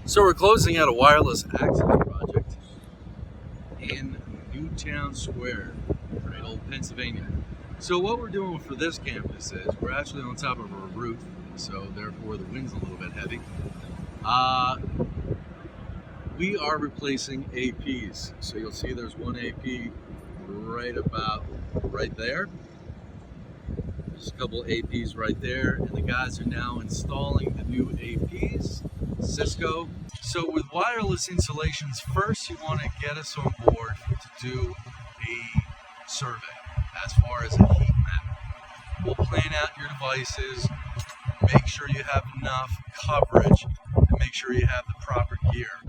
So we're closing out a wireless access project in Newtown Square, right, old Pennsylvania. So what we're doing for this campus is we're actually on top of a roof, so therefore the wind's a little bit heavy. We are replacing APs. So you'll see there's one AP right about right there. There's a couple APs right there, and the guys are now installing the new APs, Cisco. So with wireless installations, first you want to get us on board to do a survey as far as a heat map. We'll plan out your devices, make sure you have enough coverage, and make sure you have the proper gear.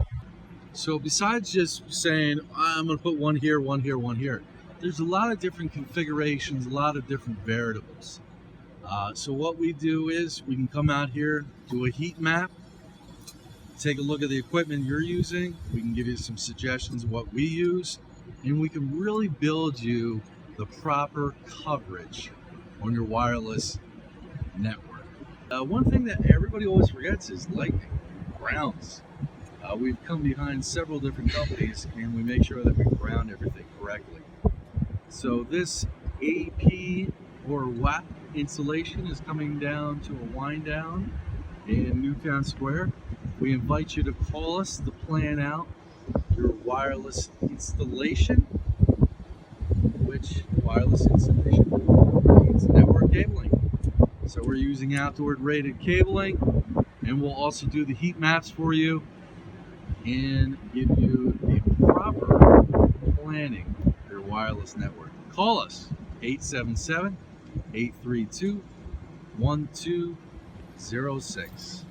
So besides just saying, I'm going to put one here, one here, one here, there's a lot of different configurations, a lot of different variables. So what we do is we can come out here, do a heat map, take a look at the equipment you're using. We can give you some suggestions of what we use, and we can really build you the proper coverage on your wireless network. One thing that everybody always forgets is lightning, grounds. We've come behind several different companies, and we make sure that we ground everything correctly. So this AP or WAP installation is coming down to a wind down in Newtown Square. We invite you to call us to plan out your wireless installation, which wireless installation means network cabling. So we're using outdoor rated cabling, and we'll also do the heat maps for you and give you the proper planning for your wireless network. Call us 877-832-1206.